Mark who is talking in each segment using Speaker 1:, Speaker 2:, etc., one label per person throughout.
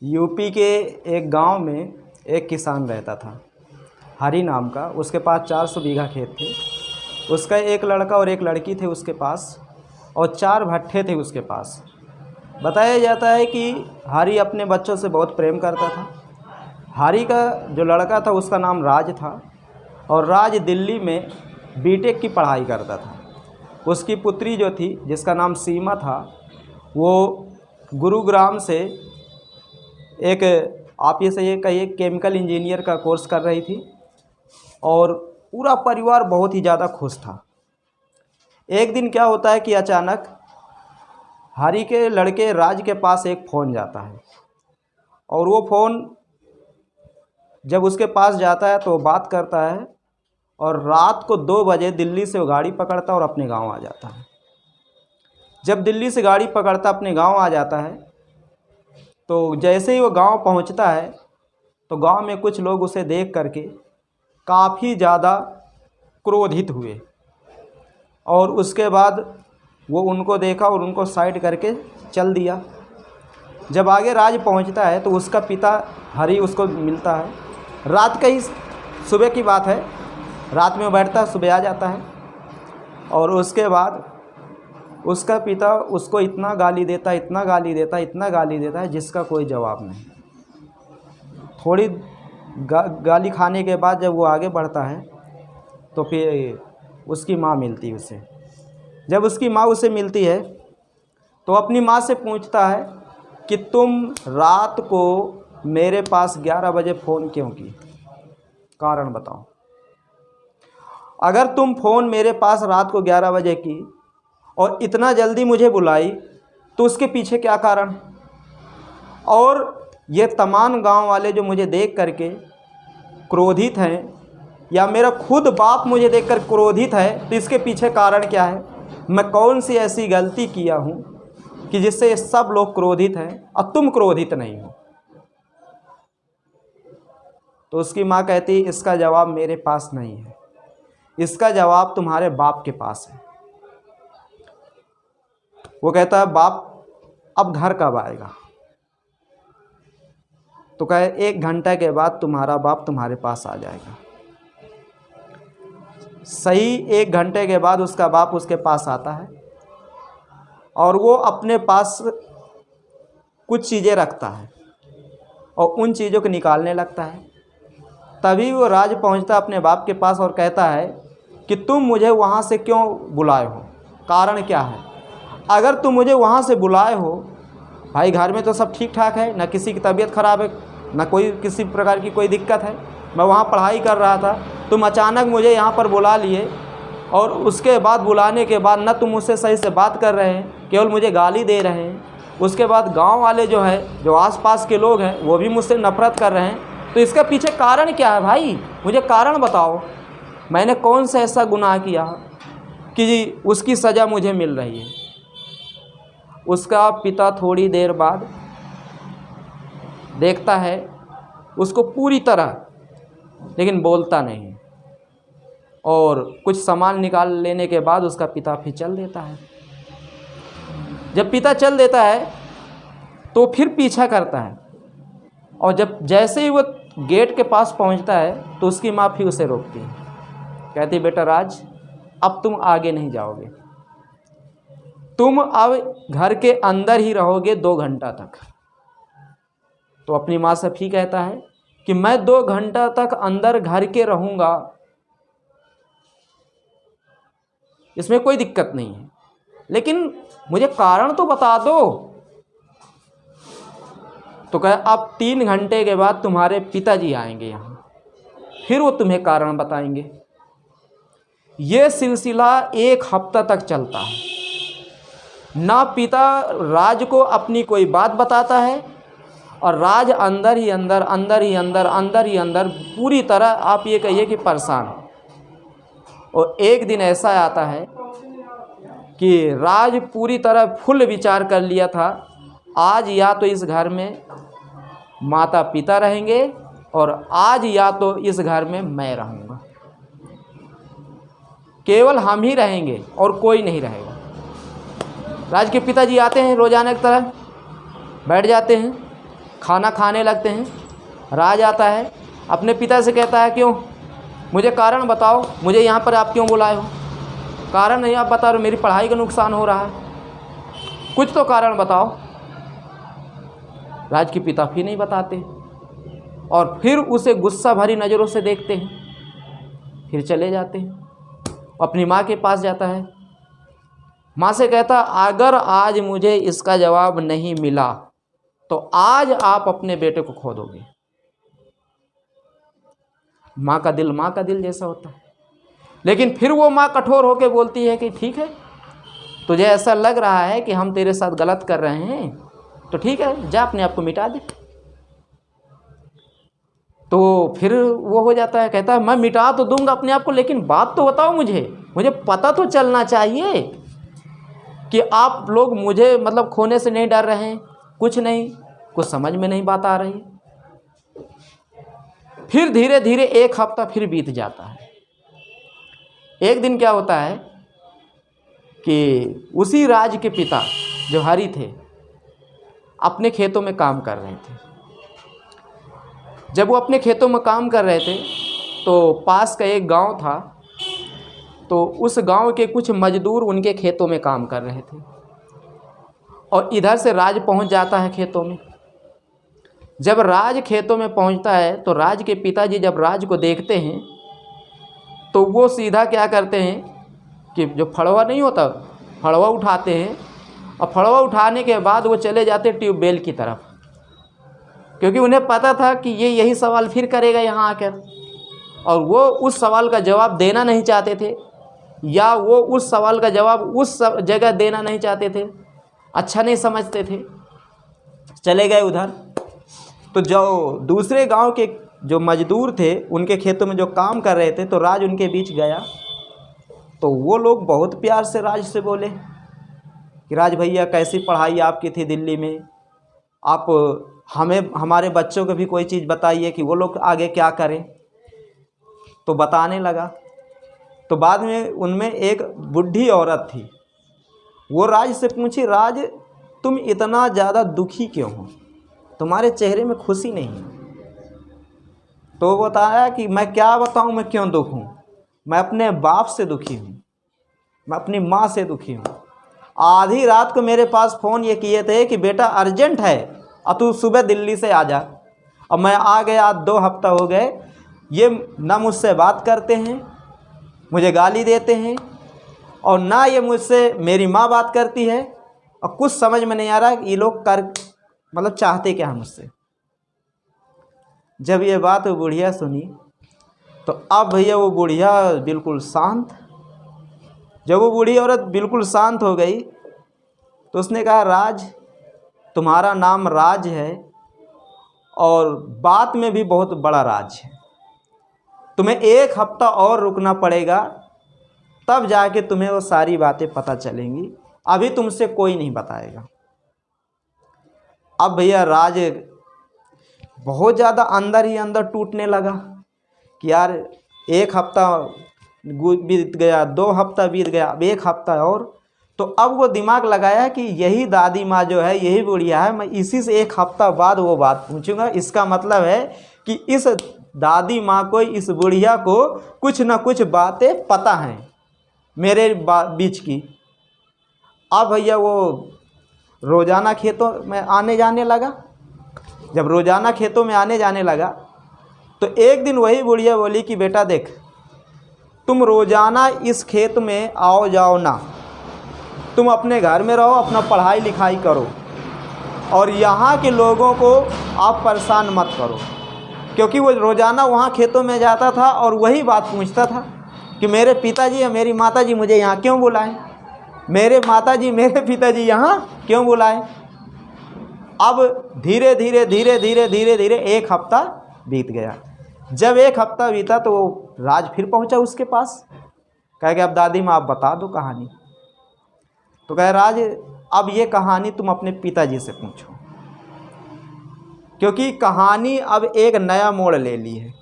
Speaker 1: UP के एक गांव में एक किसान रहता था, हरी नाम का। उसके पास 400 बीघा खेत थे। उसका एक लड़का और एक लड़की थे उसके पास, और 4 भट्ठे थे उसके पास। बताया जाता है कि हरी अपने बच्चों से बहुत प्रेम करता था। हरी का जो लड़का था उसका नाम राज था, और राज दिल्ली में बीटेक की पढ़ाई करता था। उसकी पुत्री जो थी, जिसका नाम सीमा था, वो गुरुग्राम से एक, आप ये से ये कहिए, केमिकल इंजीनियर का कोर्स कर रही थी, और पूरा परिवार बहुत ही ज़्यादा खुश था। एक दिन क्या होता है कि अचानक हरी के लड़के राज के पास एक फ़ोन जाता है, और वो फ़ोन जब उसके पास जाता है तो बात करता है, और रात को 2 बजे दिल्ली से वो गाड़ी पकड़ता और अपने गांव आ जाता है। जब दिल्ली से गाड़ी पकड़ता अपने गांव आ जाता है, तो जैसे ही वो गांव पहुंचता है तो गांव में कुछ लोग उसे देख करके काफ़ी ज़्यादा क्रोधित हुए, और उसके बाद वो उनको देखा और उनको साइड करके चल दिया। जब आगे राज पहुंचता है तो उसका पिता हरी उसको मिलता है। रात का ही, सुबह की बात है, रात में वो बैठता है, सुबह आ जाता है, और उसके बाद उसका पिता उसको इतना गाली देता, इतना गाली देता, इतना गाली देता है जिसका कोई जवाब नहीं। थोड़ी गाली खाने के बाद जब वो आगे बढ़ता है तो फिर उसकी माँ मिलती है उसे। जब उसकी माँ उसे मिलती है तो अपनी माँ से पूछता है कि तुम रात को मेरे पास 11 बजे फ़ोन क्यों की, कारण बताओ। अगर तुम फ़ोन मेरे पास रात को 11 बजे की और इतना जल्दी मुझे बुलाई तो उसके पीछे क्या कारण है? और ये तमाम गांव वाले जो मुझे देख करके क्रोधित हैं, या मेरा खुद बाप मुझे देखकर क्रोधित है, तो इसके पीछे कारण क्या है? मैं कौन सी ऐसी गलती किया हूँ कि जिससे सब लोग क्रोधित हैं और तुम क्रोधित नहीं हो? तो उसकी माँ कहती, इसका जवाब मेरे पास नहीं है, इसका जवाब तुम्हारे बाप के पास है। वो कहता है, बाप अब घर कब आएगा? तो कहे 1 घंटे के बाद तुम्हारा बाप तुम्हारे पास आ जाएगा। सही 1 घंटे के बाद उसका बाप उसके पास आता है, और वो अपने पास कुछ चीज़ें रखता है और उन चीज़ों को निकालने लगता है। तभी वो राज पहुंचता अपने बाप के पास और कहता है कि तुम मुझे वहाँ से क्यों बुलाए हो, कारण क्या है? अगर तुम मुझे वहाँ से बुलाए हो, भाई घर में तो सब ठीक ठाक है, ना किसी की तबीयत ख़राब है, ना कोई किसी प्रकार की कोई दिक्कत है, मैं वहाँ पढ़ाई कर रहा था, तुम अचानक मुझे यहाँ पर बुला लिए, और उसके बाद बुलाने के बाद ना तुम मुझसे सही से बात कर रहे हैं, केवल मुझे गाली दे रहे हैं। उसके बाद गांव वाले जो है, जो आसपास के लोग हैं, वो भी मुझसे नफ़रत कर रहे हैं। तो इसके पीछे कारण क्या है भाई? मुझे कारण बताओ, मैंने कौन सा ऐसा गुनाह किया कि उसकी सज़ा मुझे मिल रही है? उसका पिता थोड़ी देर बाद देखता है उसको पूरी तरह, लेकिन बोलता नहीं, और कुछ सामान निकाल लेने के बाद उसका पिता फिर चल देता है। जब पिता चल देता है तो फिर पीछा करता है, और जब जैसे ही वो गेट के पास पहुंचता है तो उसकी माँ फिर उसे रोकती है, कहती, बेटा राज, अब तुम आगे नहीं जाओगे, तुम अब घर के अंदर ही रहोगे 2 घंटा तक। तो अपनी माँ से फिर कहता है कि मैं 2 घंटा तक अंदर घर के रहूँगा, इसमें कोई दिक्कत नहीं है, लेकिन मुझे कारण तो बता दो। तो कहे, अब 3 घंटे के बाद तुम्हारे पिताजी आएंगे यहाँ, फिर वो तुम्हें कारण बताएंगे। ये सिलसिला 1 हफ्ता तक चलता है। ना पिता राज को अपनी कोई बात बताता है, और राज अंदर ही अंदर, अंदर ही अंदर, अंदर ही अंदर पूरी तरह, आप ये कहिए कि परेशान। और एक दिन ऐसा आता है कि राज पूरी तरह फुल विचार कर लिया था, आज या तो इस घर में माता पिता रहेंगे, और आज या तो इस घर में मैं रहूँगा, केवल हम ही रहेंगे और कोई नहीं रहेगा। राज के पिताजी आते हैं रोजाना की तरह, बैठ जाते हैं, खाना खाने लगते हैं। राज आता है, अपने पिता से कहता है क्यों, मुझे कारण बताओ, मुझे यहाँ पर आप क्यों बुलाए हो? कारण नहीं आप बता रहे, मेरी पढ़ाई का नुकसान हो रहा है, कुछ तो कारण बताओ। राज के पिता भी नहीं बताते और फिर उसे गुस्सा भरी नज़रों से देखते हैं, फिर चले जाते हैं। अपनी माँ के पास जाता है, माँ से कहता अगर आज मुझे इसका जवाब नहीं मिला तो आज आप अपने बेटे को खो दोगे। माँ का दिल जैसा होता है। लेकिन फिर वो माँ कठोर होकर बोलती है कि ठीक है, तुझे ऐसा लग रहा है कि हम तेरे साथ गलत कर रहे हैं, तो ठीक है, जा अपने आप को मिटा दे। तो फिर वो हो जाता है, कहता है मैं मिटा तो दूंगा अपने आप को, लेकिन बात तो बताओ, मुझे पता तो चलना चाहिए कि आप लोग मुझे मतलब खोने से नहीं डर रहे हैं, कुछ नहीं, कुछ समझ में नहीं बात आ रही। फिर धीरे धीरे एक हफ्ता फिर बीत जाता है। एक दिन क्या होता है कि उसी राज के पिता जो हरि थे अपने खेतों में काम कर रहे थे। जब वो अपने खेतों में काम कर रहे थे तो पास का एक गांव था, तो उस गांव के कुछ मजदूर उनके खेतों में काम कर रहे थे और इधर से राज पहुंच जाता है खेतों में। जब राज खेतों में पहुंचता है तो राज के पिताजी जब राज को देखते हैं तो वो सीधा क्या करते हैं कि जो फड़वा नहीं होता, फड़वा उठाते हैं और फड़वा उठाने के बाद वो चले जाते ट्यूबवेल की तरफ, क्योंकि उन्हें पता था कि ये यही सवाल फिर करेगा यहाँ आकर, और वो उस सवाल का जवाब देना नहीं चाहते थे, या वो उस सवाल का जवाब उस जगह देना नहीं चाहते थे, अच्छा नहीं समझते थे, चले गए उधर। तो जो दूसरे गांव के जो मजदूर थे उनके खेतों में जो काम कर रहे थे, तो राज उनके बीच गया। तो वो लोग बहुत प्यार से राज से बोले कि राज भैया कैसी पढ़ाई आपकी थी दिल्ली में, आप हमें हमारे बच्चों को भी कोई चीज़ बताइए कि वो लोग आगे क्या करें। तो बताने लगा। तो बाद में उनमें एक बूढ़ी औरत थी, वो राज से पूछी राज तुम इतना ज़्यादा दुखी क्यों हो, तुम्हारे चेहरे में खुशी नहीं है। तो वो बताया कि मैं क्या बताऊं मैं क्यों दुख हूँ, मैं अपने बाप से दुखी हूँ, मैं अपनी माँ से दुखी हूँ। आधी रात को मेरे पास फ़ोन ये किए थे कि बेटा अर्जेंट है और तू सुबह दिल्ली से आ जा, और मैं आ गया, 2 हफ्ता हो गए, ये ना मुझसे बात करते हैं, मुझे गाली देते हैं, और ना ये मुझसे मेरी माँ बात करती है, और कुछ समझ में नहीं आ रहा कि ये लोग कर मतलब चाहते क्या है मुझसे। जब ये बात वो बुढ़िया सुनी तो अब भैया वो बुढ़िया बिल्कुल शांत। जब वो बूढ़ी औरत बिल्कुल शांत हो गई तो उसने कहा राज तुम्हारा नाम राज है और बात में भी बहुत बड़ा राज है, तुम्हें 1 हफ्ता और रुकना पड़ेगा, तब जाके तुम्हें वो सारी बातें पता चलेंगी, अभी तुमसे कोई नहीं बताएगा। अब भैया राज बहुत ज़्यादा अंदर ही अंदर टूटने लगा कि यार 1 हफ्ता बीत गया, 2 हफ्ता बीत गया, अब 1 हफ्ता और। तो अब वो दिमाग लगाया कि यही दादी माँ जो है, यही बुढ़िया है, मैं इसी से 1 हफ्ता बाद वो बात पूछूंगा। इसका मतलब है कि इस दादी माँ को, इस बुढ़िया को कुछ ना कुछ बातें पता हैं मेरे बीच की। अब भैया वो रोज़ाना खेतों में आने जाने लगा। जब रोज़ाना खेतों में आने जाने लगा तो एक दिन वही बुढ़िया बोली कि बेटा देख, तुम रोज़ाना इस खेत में आओ जाओ ना, तुम अपने घर में रहो, अपना पढ़ाई लिखाई करो, और यहाँ के लोगों को आप परेशान मत करो। क्योंकि वो रोज़ाना वहाँ खेतों में जाता था और वही बात पूछता था कि मेरे पिताजी या मेरी माताजी मुझे यहाँ क्यों बुलाएं, मेरे माताजी मेरे पिताजी यहाँ क्यों बुलाएं। अब धीरे धीरे धीरे धीरे धीरे धीरे 1 हफ्ता बीत गया। जब 1 हफ्ता बीता तो वो राज फिर पहुंचा उसके पास, कह कि अब दादी माँ आप बता दो कहानी। तो कहे राज अब ये कहानी तुम अपने पिताजी से पूछो, क्योंकि कहानी अब एक नया मोड़ ले ली है।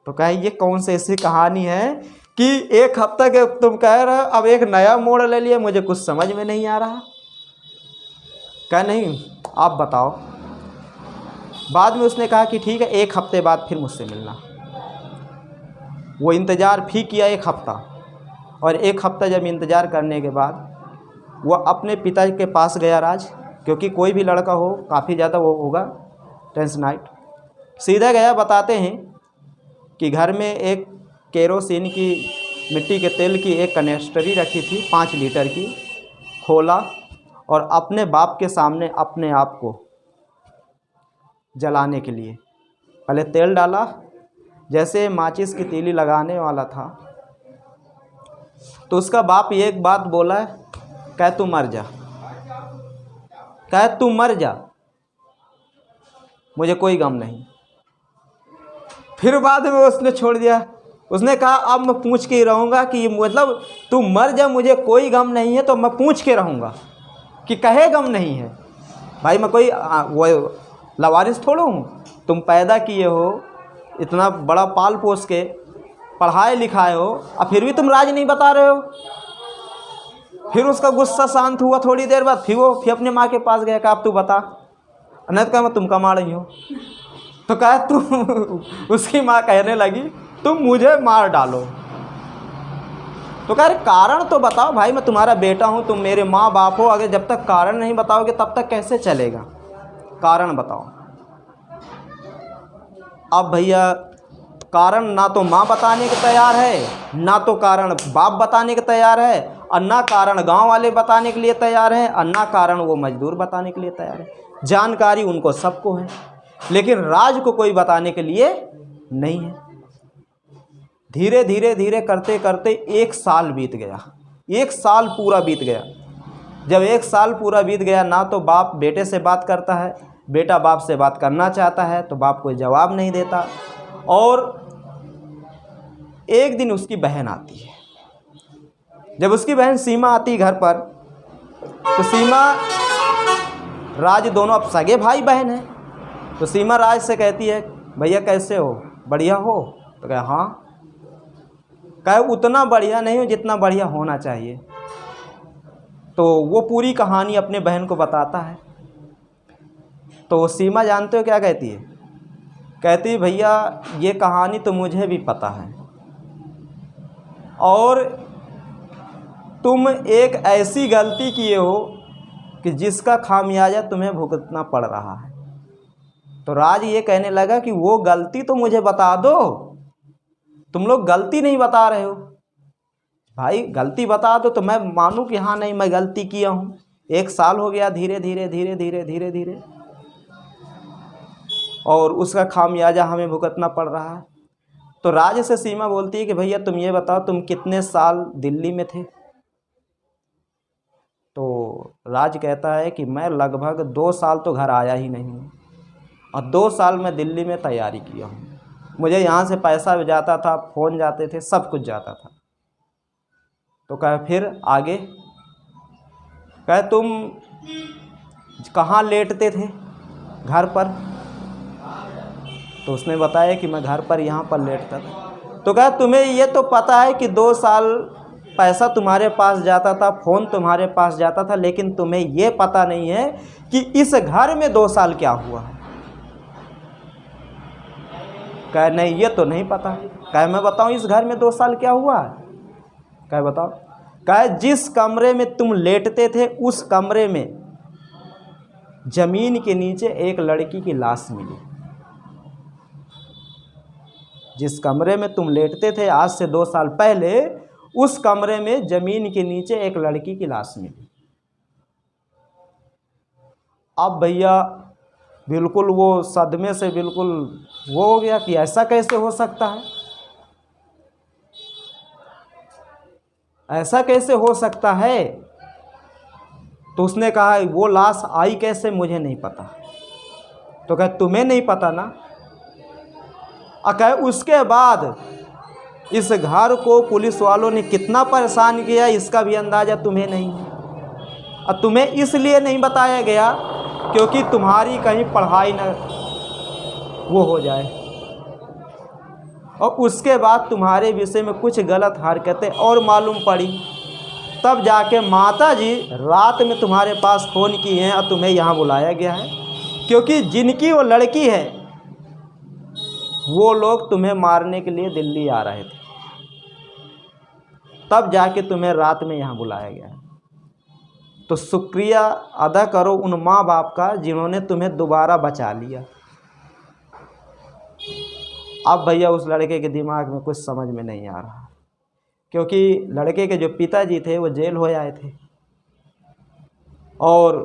Speaker 1: तो कहे ये कौन सी ऐसी कहानी है कि 1 हफ्ता के तुम कह रहे हो अब एक नया मोड़ ले लिया, मुझे कुछ समझ में नहीं आ रहा। कहा नहीं, आप बताओ। बाद में उसने कहा कि ठीक है, 1 हफ्ते बाद फिर मुझसे मिलना। वो इंतज़ार भी किया 1 हफ्ता, और 1 हफ्ता जब इंतज़ार करने के बाद वो अपने पिता के पास गया राज, क्योंकि कोई भी लड़का हो काफ़ी ज़्यादा वो होगा टेंशनाइट। सीधा गया, बताते हैं कि घर में एक केरोसिन की, मिट्टी के तेल की एक कनेस्टरी रखी थी 5 लीटर की। खोला और अपने बाप के सामने अपने आप को जलाने के लिए पहले तेल डाला। जैसे माचिस की तीली लगाने वाला था तो उसका बाप एक बात बोला, कह तू मर जा, कह तू मर जा, मुझे कोई गम नहीं। फिर बाद में उसने छोड़ दिया। उसने कहा अब मैं पूछ के ही रहूँगा कि मतलब तू मर जा, मुझे कोई गम नहीं है, तो मैं पूछ के रहूँगा कि कहे गम नहीं है। भाई मैं कोई वो लवारिस थोड़ा हूँ, तुम पैदा किए हो, इतना बड़ा पाल पोस के पढ़ाए लिखाए हो, और फिर भी तुम राज नहीं बता रहे हो। फिर उसका गुस्सा शांत हुआ थोड़ी देर बाद, फिर अपने माँ के पास गया, कहा अब तू बता। नहीं तो कहा मैं तुम कमा रही हो। तो कहा तुम उसकी माँ कहने लगी तुम मुझे मार डालो। तो कह रहे कारण तो बताओ भाई, मैं तुम्हारा बेटा हूँ, तुम मेरे माँ बाप हो, अगर जब तक कारण नहीं बताओगे तब तक कैसे चलेगा, कारण बताओ। अब भैया कारण ना तो माँ बताने के तैयार है, ना तो कारण बाप बताने के तैयार है, और ना कारण गांव वाले बताने के लिए तैयार है, और ना कारण वो मजदूर बताने के लिए तैयार है। जानकारी उनको सबको है, लेकिन राज को कोई बताने के लिए नहीं है। धीरे धीरे धीरे करते करते 1 साल बीत गया। 1 साल पूरा बीत गया। जब 1 साल पूरा बीत गया, ना तो बाप बेटे से बात करता है, बेटा बाप से बात करना चाहता है तो बाप कोई जवाब नहीं देता। और एक दिन उसकी बहन आती है। जब उसकी बहन सीमा आती घर पर, तो सीमा राज दोनों अब सगे भाई बहन हैं। तो सीमा राज से कहती है भैया कैसे हो, बढ़िया हो? तो कहे हाँ। कहे उतना बढ़िया नहीं हो जितना बढ़िया होना चाहिए। तो वो पूरी कहानी अपने बहन को बताता है। तो सीमा जानते हो क्या कहती है? कहती है भैया ये कहानी तो मुझे भी पता है, और तुम एक ऐसी गलती किए हो कि जिसका खामियाजा तुम्हें भुगतना पड़ रहा है। तो राज ये कहने लगा कि वो गलती तो मुझे बता दो, तुम लोग गलती नहीं बता रहे हो। भाई गलती बता दो तो मैं मानूं कि हाँ नहीं मैं गलती किया हूँ। 1 साल हो गया, धीरे धीरे धीरे धीरे धीरे धीरे, और उसका खामियाजा हमें भुगतना पड़ रहा है। तो राज से सीमा बोलती है कि भैया तुम ये बताओ तुम कितने साल दिल्ली में थे? तो राज कहता है कि मैं लगभग 2 साल तो घर आया ही नहीं हूँ, और 2 साल मैं दिल्ली में तैयारी किया हूँ। मुझे यहाँ से पैसा भी जाता था, फ़ोन जाते थे, सब कुछ जाता था। तो कहे फिर आगे? कहे तुम कहाँ लेटते थे घर पर? तो उसने बताया कि मैं घर पर यहाँ पर लेटता था। तो कहा तुम्हें ये तो पता है कि 2 साल पैसा तुम्हारे पास जाता था, फ़ोन तुम्हारे पास जाता था, लेकिन तुम्हें ये पता नहीं है कि इस घर में 2 साल क्या हुआ है। कहे नहीं ये तो नहीं पता। कहे मैं बताऊँ इस घर में 2 साल क्या हुआ है? कहे बताओ। कहे जिस कमरे में तुम लेटते थे उस कमरे में ज़मीन के नीचे एक लड़की की लाश मिली। जिस कमरे में तुम लेटते थे आज से 2 साल पहले, उस कमरे में ज़मीन के नीचे एक लड़की की लाश मिली। अब भैया बिल्कुल वो सदमे से बिल्कुल वो हो गया कि ऐसा कैसे हो सकता है, ऐसा कैसे हो सकता है। तो उसने कहा वो लाश आई कैसे मुझे नहीं पता। तो कहे तुम्हें नहीं पता ना? कहे उसके बाद इस घर को पुलिस वालों ने कितना परेशान किया इसका भी अंदाज़ा तुम्हें नहीं है, और तुम्हें इसलिए नहीं बताया गया क्योंकि तुम्हारी कहीं पढ़ाई न वो हो जाए, और उसके बाद तुम्हारे विषय में कुछ गलत हरकतें और मालूम पड़ी तब जाके माता जी रात में तुम्हारे पास फ़ोन किए हैं और तुम्हें यहाँ बुलाया गया है, क्योंकि जिनकी वो लड़की है वो लोग तुम्हें मारने के लिए दिल्ली आ रहे थे, तब जाके तुम्हें रात में यहाँ बुलाया गया है। तो शुक्रिया अदा करो उन माँ बाप का जिन्होंने तुम्हें दोबारा बचा लिया। अब भैया उस लड़के के दिमाग में कुछ समझ में नहीं आ रहा, क्योंकि लड़के के जो पिताजी थे वो जेल हो आए थे और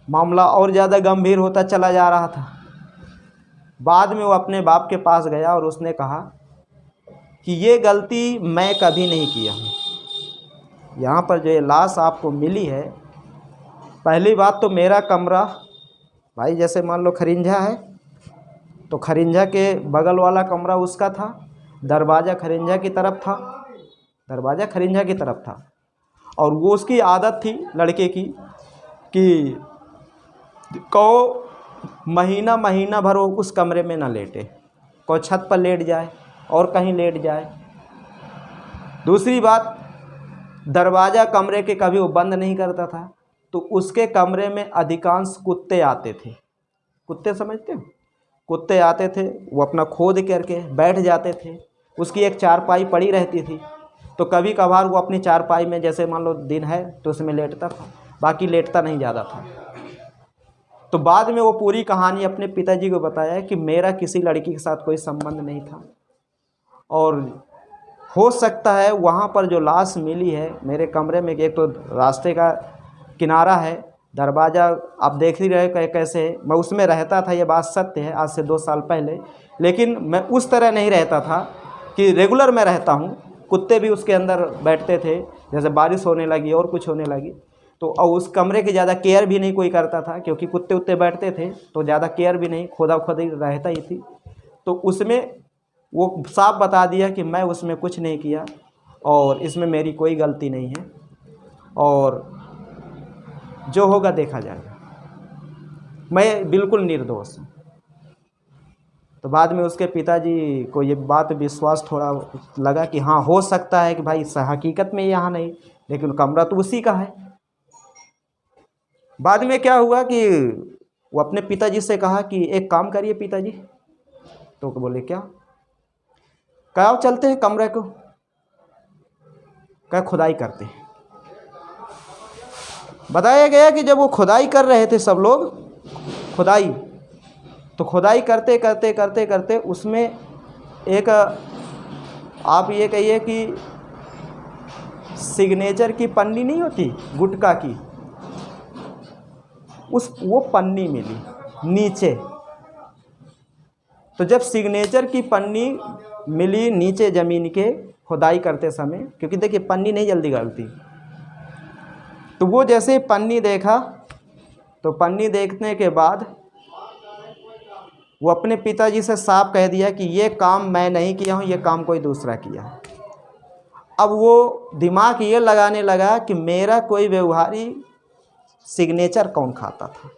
Speaker 1: मामला और ज़्यादा गंभीर होता चला जा रहा था। बाद में वो अपने बाप के पास गया और उसने कहा कि ये गलती मैं कभी नहीं किया हूँ। यहाँ पर जो ये लाश आपको मिली है, पहली बात तो मेरा कमरा, भाई जैसे मान लो खरिंजा है तो खरिंजा के बगल वाला कमरा उसका था, दरवाज़ा खरिंजा की तरफ था, दरवाज़ा खरिंजा की तरफ था। और वो उसकी आदत थी लड़के की कि को महीना महीना भर वो उस कमरे में ना लेटे, को छत पर लेट जाए और कहीं लेट जाए। दूसरी बात, दरवाज़ा कमरे के कभी वो बंद नहीं करता था, तो उसके कमरे में अधिकांश कुत्ते आते थे। कुत्ते समझते हो? कुत्ते आते थे, वो अपना खोद करके बैठ जाते थे। उसकी एक चारपाई पड़ी रहती थी, तो कभी कभार वो अपनी चारपाई में, जैसे मान लो दिन है तो उसमें लेटता था, बाकी लेटता नहीं ज़्यादा था। तो बाद में वो पूरी कहानी अपने पिताजी को बताया कि मेरा किसी लड़की के साथ कोई संबंध नहीं था, और हो सकता है वहाँ पर जो लाश मिली है मेरे कमरे में, एक तो रास्ते का किनारा है, दरवाज़ा आप देख ही रहे कैसे है, मैं उसमें रहता था, ये बात सत्य है, आज से 2 साल पहले। लेकिन मैं उस तरह नहीं रहता था कि रेगुलर मैं रहता हूँ। कुत्ते भी उसके अंदर बैठते थे, जैसे बारिश होने लगी और कुछ होने लगी तो, और उस कमरे की ज़्यादा केयर भी नहीं कोई करता था, क्योंकि कुत्ते उत्ते बैठते थे तो ज़्यादा केयर भी नहीं, खुदा खुदी रहता ही थी। तो उसमें वो साफ बता दिया कि मैं उसमें कुछ नहीं किया और इसमें मेरी कोई गलती नहीं है, और जो होगा देखा जाएगा, मैं बिल्कुल निर्दोष हूँ। तो बाद में उसके पिताजी को ये बात विश्वास थोड़ा लगा कि हाँ हो सकता है कि भाई हकीकत में यहाँ नहीं, लेकिन कमरा तो उसी का है। बाद में क्या हुआ कि वो अपने पिताजी से कहा कि एक काम करिए पिताजी, तो बोले क्या? कहा चलते हैं कमरे को, क्या खुदाई करते हैं। बताया गया कि जब वो खुदाई कर रहे थे सब लोग खुदाई, तो खुदाई करते करते करते करते उसमें एक, आप ये कहिए कि सिग्नेचर की पन्नी नहीं होती गुटखा की, वो पन्नी मिली नीचे। तो जब सिग्नेचर की पन्नी मिली नीचे ज़मीन के खुदाई करते समय, क्योंकि देखिए पन्नी नहीं जल्दी गलती, तो वो जैसे पन्नी देखा, तो पन्नी देखने के बाद वो अपने पिताजी से साफ कह दिया कि ये काम मैं नहीं किया हूँ, ये काम कोई दूसरा किया है। अब वो दिमाग ये लगाने लगा कि मेरा कोई व्यवहारी सिग्नेचर कौन खाता था।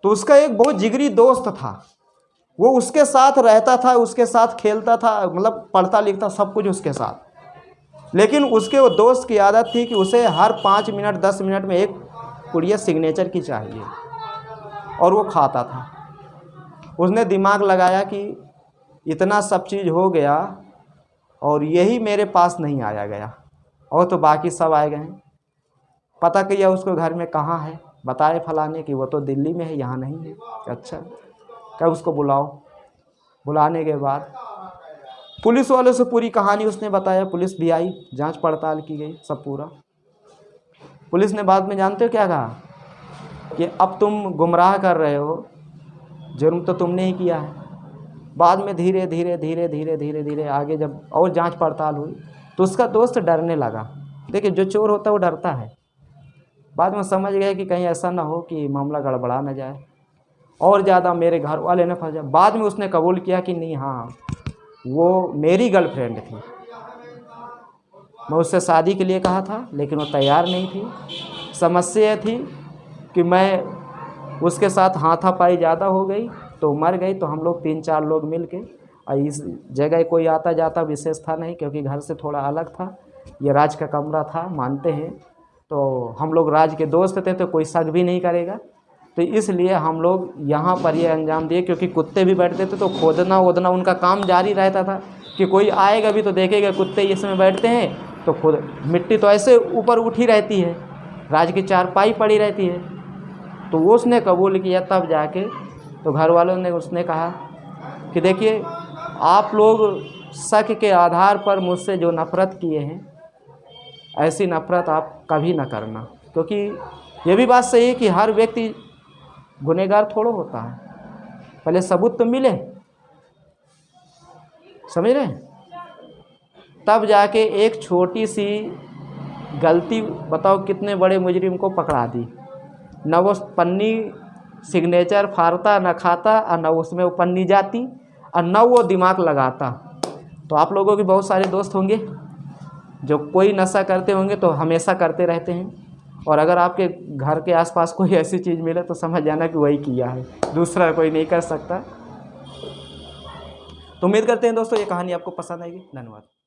Speaker 1: तो उसका एक बहुत जिगरी दोस्त था, वो उसके साथ रहता था, उसके साथ खेलता था, मतलब पढ़ता लिखता सब कुछ उसके साथ। लेकिन उसके वो दोस्त की आदत थी कि उसे हर 5 मिनट 10 मिनट में एक पुड़िया सिग्नेचर की चाहिए, और वो खाता था। उसने दिमाग लगाया कि इतना सब चीज़ हो गया और यही मेरे पास नहीं आया गया, और तो बाकी सब आए गए हैं। पता किया उसको घर में कहाँ है, बताए फलाने कि वो तो दिल्ली में है, यहाँ नहीं है। अच्छा, क्या उसको बुलाओ। बुलाने के बाद पुलिस वालों से पूरी कहानी उसने बताया, पुलिस भी आई, जांच पड़ताल की गई, सब पूरा। पुलिस ने बाद में जानते हो क्या कहा कि अब तुम गुमराह कर रहे हो, जुर्म तो तुमने ही किया है। बाद में धीरे धीरे धीरे धीरे धीरे धीरे आगे जब और जांच पड़ताल हुई तो उसका दोस्त डरने लगा। देखिए जो चोर होता है वो डरता है। बाद में समझ गए कि कहीं ऐसा ना हो कि मामला गड़बड़ा ना जाए और ज़्यादा मेरे घर वाले न फंस जाए। बाद में उसने कबूल किया कि नहीं, हाँ वो मेरी गर्लफ्रेंड थी, मैं उससे शादी के लिए कहा था लेकिन वो तैयार नहीं थी। समस्या थी कि मैं उसके साथ हाथापाई ज़्यादा हो गई तो मर गई, तो हम लोग 3-4 लोग मिल के, और इस जगह कोई आता जाता विशेष था नहीं क्योंकि घर से थोड़ा अलग था, ये राज का कमरा था मानते हैं, तो हम लोग राज के दोस्त थे तो कोई शक भी नहीं करेगा। तो इसलिए हम लोग यहाँ पर ये अंजाम दिए, क्योंकि कुत्ते भी बैठते थे तो खोदना वोदना उनका काम जारी रहता था कि कोई आएगा भी तो देखेगा कुत्ते इसमें बैठते हैं तो खुद मिट्टी तो ऐसे ऊपर उठी रहती है, राज की चारपाई पड़ी रहती है। तो वो उसने कबूल किया। तब जाके तो घर वालों ने उसने कहा कि देखिए आप लोग शक के आधार पर मुझसे जो नफ़रत किए हैं, ऐसी नफ़रत आप कभी ना करना, क्योंकि ये भी बात सही है कि हर व्यक्ति गुनहगार थोड़ा होता है, पहले सबूत तो मिले, समझ रहे हैं। तब जाके एक छोटी सी गलती बताओ कितने बड़े मुजरिम को पकड़ा दी। न वो पन्नी सिग्नेचर फाड़ता न खाता, और न उसमें वो पन्नी जाती, और न वो दिमाग लगाता। तो आप लोगों के बहुत सारे दोस्त होंगे जो कोई नशा करते होंगे तो हमेशा करते रहते हैं, और अगर आपके घर के आसपास कोई ऐसी चीज़ मिले तो समझ जाना कि वही किया है, दूसरा कोई नहीं कर सकता। तो उम्मीद करते हैं दोस्तों ये कहानी आपको पसंद आएगी। धन्यवाद।